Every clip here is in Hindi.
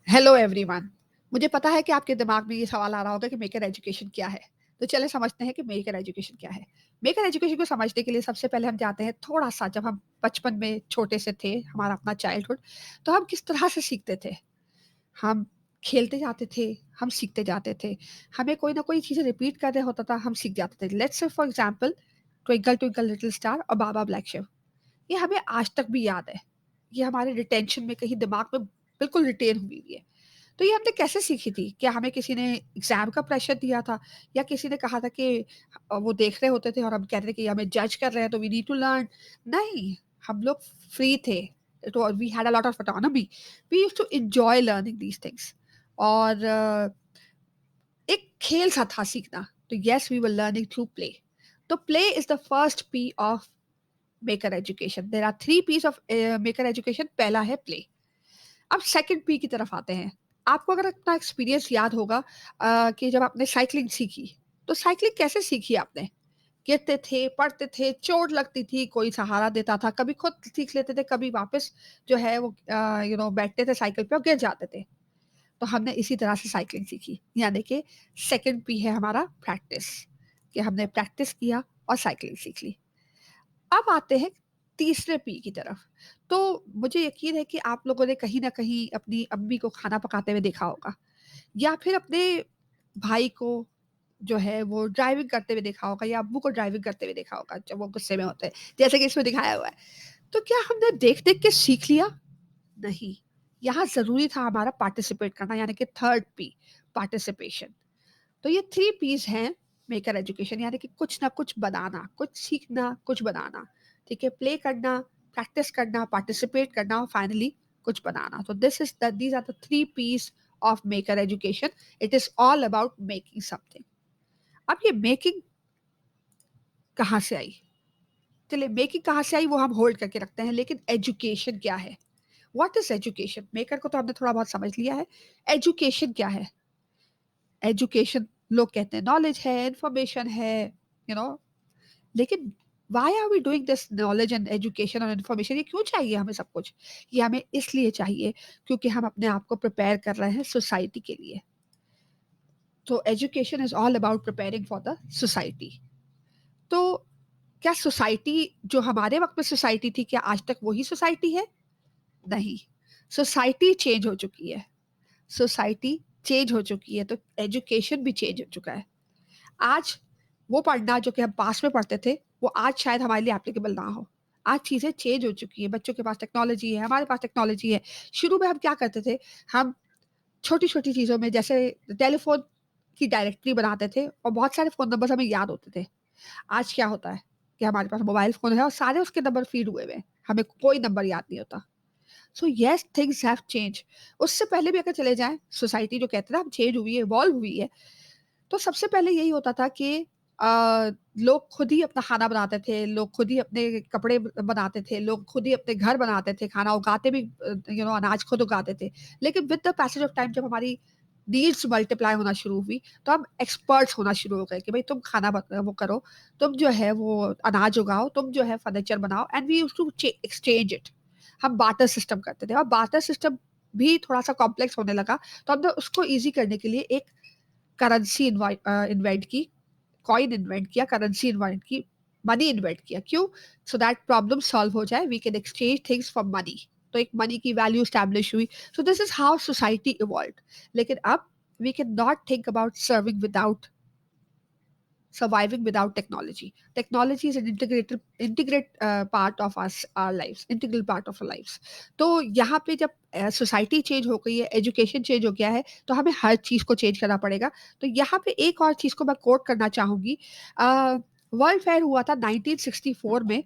Hello everyone. मुझे पता है कि आपके दिमाग में ये सवाल आ रहा होगा कि मेकर एजुकेशन क्या है? तो चलिए समझते हैं कि मेकर एजुकेशन क्या है। मेकर एजुकेशन को समझने के लिए सबसे पहले हम जाते हैं थोड़ा-सा जब हम बचपन में छोटे से थे, हमारा अपना चाइल्डहुड, तो हम किस तरह से सीखते थे? हम खेलते जाते थे, हम सीखते जाते थे। हमें कोई ना कोई चीज़ें रिपीट करना होता था, हम सीख जाते थे। Let's say for example twinkle twinkle little star और बाबा ब्लैक शिप। ये हमें आज तक भी याद है। ये हमारे रिटेंशन में कहीं दिमाग में बिल्कुल रिटेन हुई हुई है। तो ये हमने कैसे सीखी थी? क्या हमें किसी ने एग्ज़ाम का प्रेशर दिया था? या किसी ने कहा था कि वो देख रहे होते थे और हम कहते थे कि हमें जज कर रहे हैं तो वी नीड टू लर्न? नहीं, हम लोग फ्री थे। तो we had a lot of autonomy. We used to enjoy learning these things और एक खेल सा था सीखना। तो yes we were learning through play. तो play is the first P of maker education. There are 3 piece of maker education. पहला है प्ले। अब सेकंड पी की तरफ आते हैं। आपको अगर अपना एक्सपीरियंस याद होगा कि जब आपने साइक्लिंग सीखी, तो साइक्लिंग कैसे सीखी आपने? गिरते थे, पड़ते थे, चोट लगती थी, कोई सहारा देता था, कभी खुद सीख लेते थे, कभी वापस जो है वो बैठते थे साइकिल पे और गिर जाते थे। तो हमने इसी तरह से साइक्लिंग सीखी। यानी कि सेकंड पी है हमारा प्रैक्टिस, कि हमने प्रैक्टिस किया और साइक्लिंग सीख ली। अब आते हैं तीसरे पी की तरफ। तो मुझे यकीन है कि आप लोगों ने कहीं न कहीं अपनी अम्मी को खाना पकाते हुए देखा होगा या फिर अपने भाई को जो है वो ड्राइविंग करते हुए देखा होगा या अब्बू को ड्राइविंग करते हुए देखा होगा जब वो गुस्से में होते हैं, जैसे कि इसमें दिखाया हुआ है। तो क्या हमने देख-देख के सीख लिया? नहीं। यहाँ ज़रूरी था हमारा पार्टिसिपेट करना यानी कि थर्ड पी पार्टिसिपेशन। तो ये 3 पीस हैं मेकर एजुकेशन यानी कि कुछ ना कुछ बनाना, कुछ सीखना, कुछ बनाना, ठीक है? प्ले करना, प्रैक्टिस करना, पार्टिसिपेट करना और फाइनली कुछ बनाना। तो these are the 3 piece of maker education. It is all about making something. अब ये मेकिंग कहाँ से आई? चलिए मेकिंग कहाँ से आई वो हम होल्ड करके रखते हैं, लेकिन एजुकेशन क्या है? What is education? मेकर को तो हमने थोड़ा बहुत समझ लिया है। एजुकेशन क्या है? एजुकेशन लोग कहते हैं नॉलेज है, इन्फॉर्मेशन है, यू नो लेकिन why are we doing this knowledge and education और इन्फॉर्मेशन ये क्यों चाहिए हमें सब कुछ? ये हमें इसलिए चाहिए क्योंकि हम अपने आप को प्रिपेयर कर रहे हैं सोसाइटी के लिए। तो education is all about preparing for the society. तो क्या सोसाइटी जो हमारे वक़्त में सोसाइटी थी, क्या आज तक वही सोसाइटी है? नहीं। सोसाइटी चेंज हो चुकी है। सोसाइटी चेंज हो चुकी है, तो एजुकेशन भी चेंज हो चुका है। आज वो पढ़ना जो कि हम पास्ट में पढ़ते थे, वो आज शायद हमारे लिए एप्लीकेबल ना हो। आज चीज़ें चेंज हो चुकी हैं, बच्चों के पास टेक्नोलॉजी है, हमारे पास टेक्नोलॉजी है। शुरू में हम क्या करते थे, हम छोटी-छोटी चीज़ों में जैसे टेलीफ़ोन की डायरेक्टरी बनाते थे और बहुत सारे फ़ोन नंबर्स हमें याद होते थे। आज क्या होता है कि हमारे पास मोबाइल फ़ोन है और सारे उसके नंबर फ़ीड हुए हुए हैं। हमें कोई नंबर याद नहीं होता। So yes things have changed. उससे पहले भी अगर चले जाएँ, सोसाइटी जो कहते हैं ना हम चेंज हुई है, इवॉल्व हुई है। तो सबसे पहले यही होता था कि लोग खुद ही अपना खाना बनाते थे, लोग खुद ही अपने कपड़े बनाते थे, लोग खुद ही अपने घर बनाते थे, खाना उगाते भी अनाज खुद उगाते थे। लेकिन with the passage of time जब हमारी नीड्स मल्टीप्लाई होना शुरू हुई, तो हम एक्सपर्ट्स होना शुरू हो गए कि भई तुम खाना वो करो, तुम जो है वो अनाज उगाओ, तुम जो है फर्नीचर बनाओ and we used to exchange it. हम बार्टर सिस्टम करते थे और बार्टर सिस्टम भी थोड़ा-सा कॉम्प्लेक्स होने लगा, तो हमने उसको ईज़ी करने के लिए एक करेंसी इन्वेंट की, कॉइन इन्वेंट किया, करेंसी इन्वेंट की, मनी इन्वेंट किया। क्यों? सो दैट प्रॉब्लम सॉल्व हो जाए, we can exchange things for money. तो एक मनी की वैल्यू एस्टेब्लिश हुई। So this is how society evolved. लेकिन अब we can not think about serving without surviving without technology. Technology is an integrate part of us our lives, integral part of our lives. तो यहाँ पे जब सोसाइटी चेंज हो गई है, एजुकेशन चेंज हो गया है, तो हमें हर चीज़ को चेंज करना पड़ेगा। तो यहाँ पे एक और चीज़ को मैं कोट करना चाहूँगी। वर्ल्ड फेयर हुआ था 1964 में,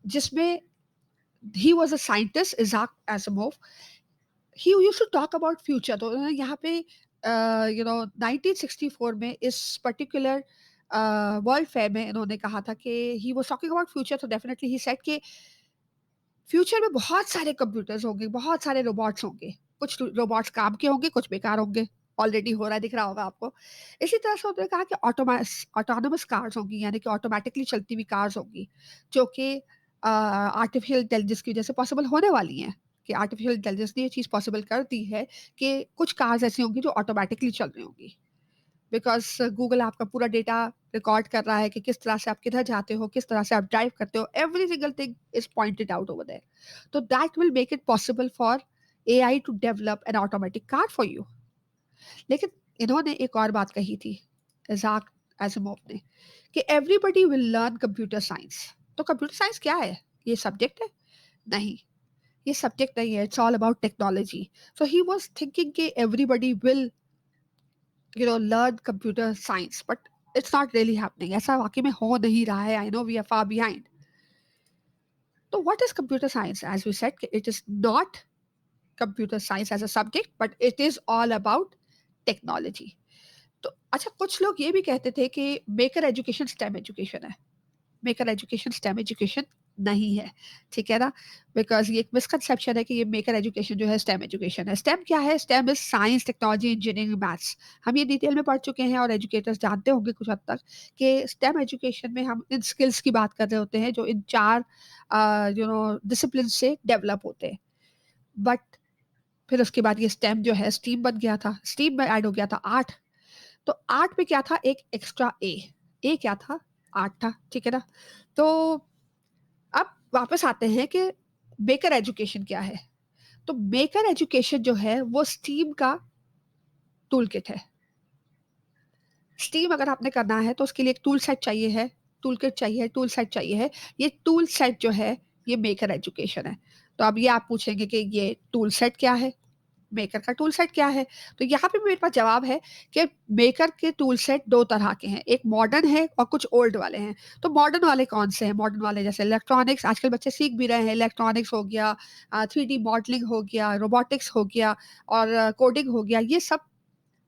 जिसमें he was a scientist Isaac Asimov. He used to talk about future. तो उन्होंने यहाँ पे 1964 में इस पर्टिकुलर वर्ल्ड फेयर में इन्होंने कहा था कि he was talking about future. तो डेफिनेटली ही सेड कि फ्यूचर में बहुत सारे कंप्यूटर्स होंगे, बहुत सारे रोबोट्स होंगे। कुछ रोबोट्स काम के होंगे, कुछ बेकार होंगे। ऑलरेडी हो रहा है, दिख रहा होगा आपको। इसी तरह से उन्होंने कहा कि ऑटोनोमस कार्स होंगी, यानी कि ऑटोमेटिकली चलती हुई कार्स होंगी, जो कि आर्टिफिशियल इंटेलिजेंस की वजह से पॉसिबल होने वाली हैं। कि आर्टिफिशियल इंटेलिजेंस ने ये चीज़ पॉसिबल कर दी है कि कुछ कार्स ऐसी होंगी जो ऑटोमैटिकली चल रही होंगी। बिकॉज़ गूगल आपका पूरा डेटा रिकॉर्ड कर रहा है कि किस तरह से आप किधर जाते हो, किस तरह से आप ड्राइव करते हो, every single thing is pointed out over there. तो that will make it possible for AI to develop an automatic car for you. लेकिन इन्होंने एक और बात कही थी, इज़ाक एसिमोव ने, कि everybody will learn computer science. तो कंप्यूटर साइंस क्या है? ये सब्जेक्ट है? नहीं, ये सब्जेक्ट नहीं है, it's all about technology. So he was thinking कि everybody will learn computer science, but it's not really happening. ऐसा वाकई में हो नहीं रहा है. I know we are far behind. So what is computer science? As we said, it is not computer science as a subject, but it is all about technology. तो अच्छा, कुछ लोग ये भी कहते थे कि मेकर एजुकेशन स्टेम एजुकेशन है। मेकर एजुकेशन स्टेम एजुकेशन नहीं है, ठीक है ना? बिकॉज़ ये एक मिसकंसेप्शन है कि ये मेकर एजुकेशन जो है स्टेम एजुकेशन है। स्टेम क्या है? Stem is science, technology, engineering, maths. हम ये डिटेल में पढ़ चुके हैं और एजुकेटर्स जानते होंगे कुछ हद तक कि स्टेम एजुकेशन में हम इन स्किल्स की बात कर रहे होते हैं जो इन 4 डिसिप्लिन से डेवलप होते हैं। बट फिर उसके बाद ये स्टेम जो है स्ट्रीम बन गया था, स्ट्रीम में ऐड हो गया था 8। तो 8 में क्या था? एक एक्स्ट्रा ए। ए क्या था? 8 था, ठीक है ना? तो अब वापस आते हैं कि मेकर एजुकेशन क्या है? तो मेकर एजुकेशन जो है वो स्टीम का टूल किट है। स्टीम अगर आपने करना है तो उसके लिए एक टूल सेट चाहिए है, टूल किट चाहिए, टूल सेट चाहिए है। ये टूल सेट जो है ये मेकर एजुकेशन है। तो अब ये आप पूछेंगे कि ये टूल सेट क्या है? मेकर का टूल सेट क्या है? तो यहाँ पे मेरे पास जवाब है कि मेकर के टूल सेट 2 तरह के हैं, एक मॉडर्न है और कुछ ओल्ड वाले हैं। तो मॉडर्न वाले कौन से हैं? मॉडर्न वाले जैसे इलेक्ट्रॉनिक्स, आजकल बच्चे सीख भी रहे हैं, इलेक्ट्रॉनिक्स हो गया, 3D मॉडलिंग हो गया, रोबोटिक्स हो गया और कोडिंग हो गया, ये सब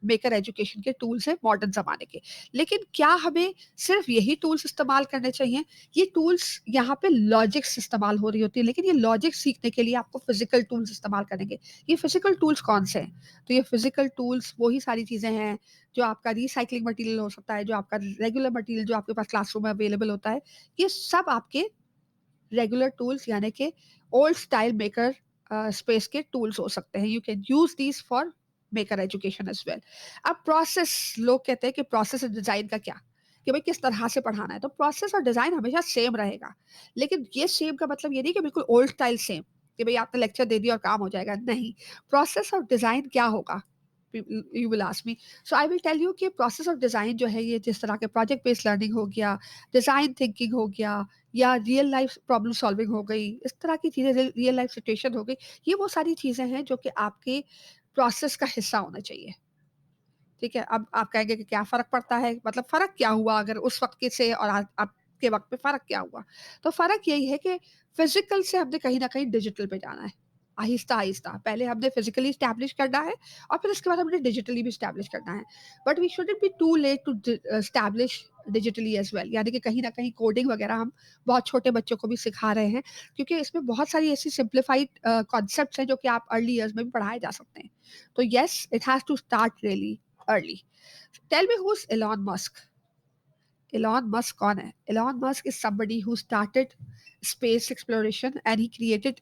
मेकर एजुकेशन के टूल्स हैं मॉडर्न ज़माने के। लेकिन क्या हमें सिर्फ़ यही टूल्स इस्तेमाल करने चाहिए? ये टूल्स यहाँ पे लॉजिक्स इस्तेमाल हो रही होती है, लेकिन ये लॉजिक सीखने के लिए आपको फ़िज़िकल टूल्स इस्तेमाल करेंगे। ये फ़िज़िकल टूल्स कौन से हैं? तो ये फ़िज़िकल टूल्स वही सारी चीज़ें हैं, जो आपका रिसाइक्लिंग मटीरियल हो सकता है, जो आपका रेगुलर मटीरियल जो आपके पास क्लासरूम में अवेलेबल होता है, ये सब आपके रेगुलर टूल्स यानी कि ओल्ड स्टाइल मेकर स्पेस के टूल्स हो सकते हैं। You can use these for maker education as well. अब प्रोसेस, लोग कहते हैं कि प्रोसेस और डिज़ाइन का क्या? कि भाई किस तरह से पढ़ाना है? तो प्रोसेस और डिज़ाइन हमेशा सेम रहेगा। लेकिन ये सेम का मतलब ये नहीं कि बिल्कुल ओल्ड स्टाइल सेम, कि भई आपने लेक्चर दे दिया और काम हो जाएगा, नहीं। प्रोसेस और डिज़ाइन क्या होगा? You will ask me. So I will tell you कि प्रोसेस ऑफ डिज़ाइन जो है ये जिस तरह के प्रोजेक्ट बेस्ड लर्निंग हो गया, डिज़ाइन थिंकिंग हो गया या रियल लाइफ प्रॉब्लम सॉल्विंग हो गई, इस तरह की चीज़ें, रियल लाइफ सिचुएशन हो गई, ये वो सारी चीज़ें हैं जो कि आपके प्रोसेस का हिस्सा होना चाहिए। ठीक है? अब आप कहेंगे कि क्या फ़र्क पड़ता है? मतलब फ़र्क क्या हुआ अगर उस वक़्त के से और आज अब के वक़्त में फ़र्क क्या हुआ? तो फ़र्क यही है कि फ़िज़िकल से हमने कहीं न कहीं डिजिटल पे जाना है, आहिस्ता-आहिस्ता। पहले हमने फ़िज़िकली एस्टैब्लिश करना है और फिर उसके बाद हमने डिजिटली भी एस्टैब्लिश करना है। But we shouldn't be too late to establish digitally as well, यानी कि कहीं न कहीं कोडिंग वग़ैरह हम बहुत छोटे बच्चों को भी सिखा रहे हैं, क्योंकि इसमें बहुत सारी ऐसी सिम्प्लिफाइड कॉन्सेप्ट्स हैं जो कि आप अर्ली ईयर्स में भी पढ़ाए जा सकते हैं। तो yes, it has to start really early. Tell me, who's Elon Musk? Elon Musk कौन है? Elon Musk is somebody who started space exploration and he created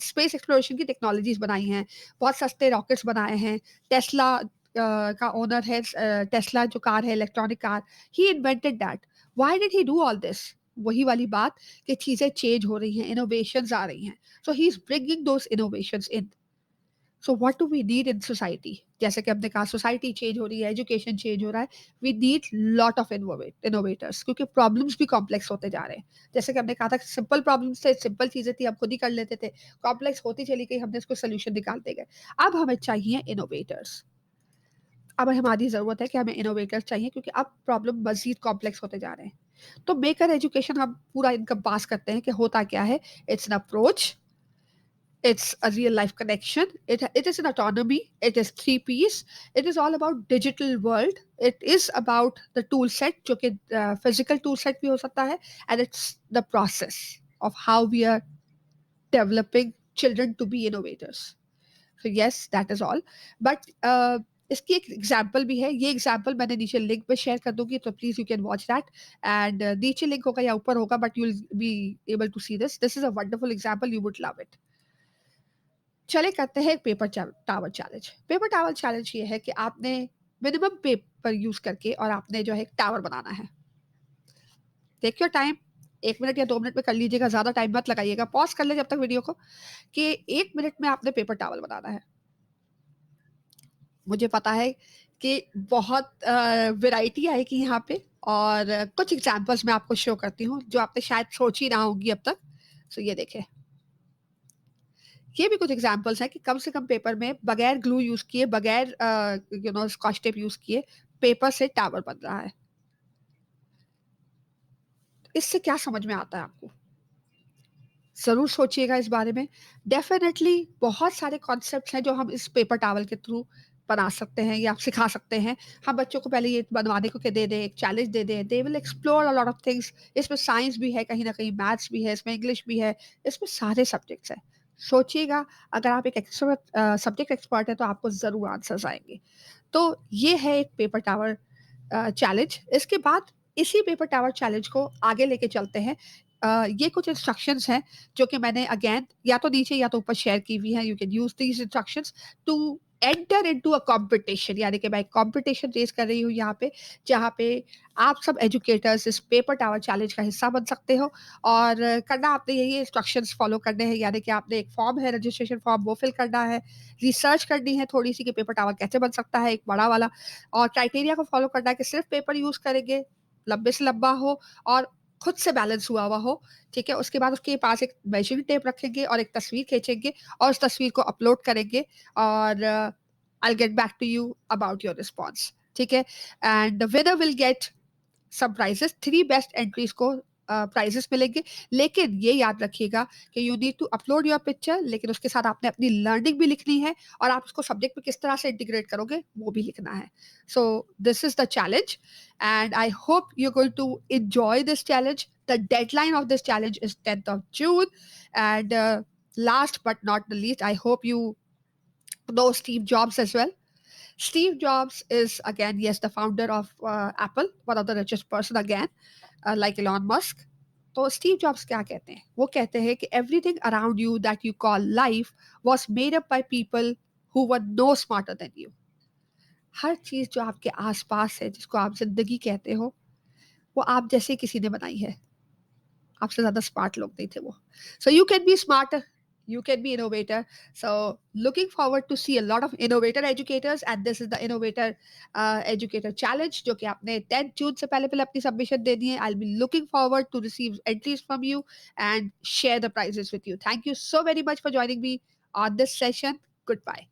space exploration की टेक्नोलॉजीज बनाई हैं, बहुत सस्ते रॉकेट्स बनाए हैं। टेस्ला का ओनर है, टेस्ला जो कार है, electronic car, he invented that. Why did he do all this? वही वाली बात कि चीज़ें चेंज हो रही हैं, इनोवेशंस आ रही हैं, so he is bringing those innovations in. So what do we need in society? जैसे कि हमने कहा सोसाइटी चेंज हो रही है, एजुकेशन चेंज हो रहा है, we need lot of innovators, क्योंकि प्रॉब्लम्स भी कॉम्प्लेक्स होते जा रहे हैं। जैसे कि हमने कहा था सिंपल प्रॉब्लम्स थे, सिंपल चीजें थी, हम खुद ही कर लेते थे, कॉम्प्लेक्स होती चली गई, हमने इसको सोल्यूशन निकालते गए। अब हमें चाहिए इनोवेटर्स। अब हमारी जरूरत है कि हमें इनोवेटर्स चाहिए, क्योंकि अब प्रॉब्लम मजीद कॉम्प्लेक्स होते जा रहे हैं। तो मेकर एजुकेशन हम पूरा इनका पास करते हैं कि होता क्या है। It's an approach, it's a real life connection, it is an autonomy, it is three piece, it is all about digital world, it is about the tool set जो कि physical tool set भी हो सकता है, and it's the process of how we are developing children to be innovators. So yes, that is all. But इसकी एक एग्जाम्पल भी है, ये एग्जाम्पल मैंने नीचे लिंक पे शेयर कर दूंगी, तो please you can watch that. And नीचे लिंक होगा या ऊपर होगा, but you will be able to see this. This is a wonderful example, you would love it. चलिए करते हैं एक paper tower challenge. Paper tower challenge ये है कि आपने मिनिमम पेपर यूज़ करके और आपने जो है एक टावर बनाना है। टेक योर टाइम, 1 मिनट या 2 मिनट में कर लीजिएगा, ज़्यादा टाइम मत लगाइएगा। पॉज़ कर लें जब तक वीडियो को, कि 1 मिनट में आपने पेपर टावल बनाना है। मुझे पता है कि बहुत वैरायटी आएगी यहाँ पे, और कुछ एग्ज़ाम्पल्स मैं आपको शो करती हूँ, जो आपने शायद सोची ना होंगी अब तक। सो ये देखें, ये भी कुछ एग्ज़ाम्पल्स हैं कि कम से कम पेपर में बगैर ग्लू यूज़ किए, बगैर स्कॉच टेप यूज़ किए, पेपर से टावर बन रहा है। इससे क्या समझ में आता है आपको? ज़रूर सोचिएगा इस बारे में। डेफ़िनेटली बहुत सारे कॉन्सेप्ट्स हैं जो हम इस पेपर टॉवल के थ्रू बना सकते हैं या सिखा सकते हैं। हम बच्चों को पहले ये बनवाने को के दे दें, एक चैलेंज दे दें, they will explore a lot of things. इसमें साइंस भी है, कहीं न कहीं मैथ्स भी है, इसमें इंग्लिश भी है, इसमें सारे सब्जेक्ट्स हैं। सोचिएगा, अगर आप एक सब्जेक्ट एक्सपर्ट हैं तो आपको ज़रूर आंसर्स आएँगे। तो ये है एक पेपर टावर चैलेंज। इसके बाद इसी पेपर टावर चैलेंज को आगे लेके चलते हैं। ये कुछ इंस्ट्रक्शंस हैं जो कि मैंने अगेन या तो नीचे या तो ऊपर शेयर की हुई हैं। You can use these instructions to enter into a competition, यानी कि मैं एक कॉम्पिटिशन रेज़ कर रही हूँ यहाँ पे, जहाँ पे आप सब एजुकेटर्स इस पेपर टावर चैलेंज का हिस्सा बन सकते हो। और करना आपने यही इंस्ट्रक्शंस फॉलो करने हैं, यानी कि आपने एक फॉर्म है, रजिस्ट्रेशन फॉर्म, वो फिल करना है, रिसर्च करनी है थोड़ी-सी कि पेपर टावर कैसे बन सकता है, एक बड़ा वाला। और क्राइटेरिया को फॉलो करना है कि सिर्फ पेपर यूज़ करेंगे, लंबे से लंबा हो और खुद से बैलेंस हुआ हुआ हो, ठीक है? उसके बाद उसके पास एक मेजरिंग टेप रखेंगे और एक तस्वीर खींचेंगे और उस तस्वीर को अपलोड करेंगे, और I will get back to you about your response, ठीक है? And the winner will get some prizes, 3 best entries को प्राइजेस मिलेंगे। लेकिन ये याद रखिएगा कि you need to upload your picture, लेकिन उसके साथ आपने अपनी लर्निंग भी लिखनी है और आप उसको सब्जेक्ट में किस तरह से इंटीग्रेट करोगे वो भी लिखना है। So this is the challenge and I hope you going to enjoy this challenge. The deadline of this challenge is 10th of June. And last but not the least, I hope you know Steve Jobs as well. Steve Jobs is, again, yes, the founder of Apple, one of the richest person again, like Elon Musk. तो स्टीव जॉब्स क्या कहते हैं? वो कहते हैं कि everything around you that you call life was made up by people who were no smarter than you. हर चीज जो आपके आसपास है, जिसको आप जिंदगी कहते हो, वो आप जैसे किसी ने बनाई है। आपसे ज़्यादा स्मार्ट लोग नहीं थे वो। So you can be smarter, you can be innovator. So looking forward to see a lot of innovator educators, and this is the innovator educator challenge जो कि आपने 10 जून से पहले पहले अपनी सबमिशन देनी है। I'll be looking forward to receive entries from you and share the prizes with you. Thank you so very much for joining me on this session. Goodbye.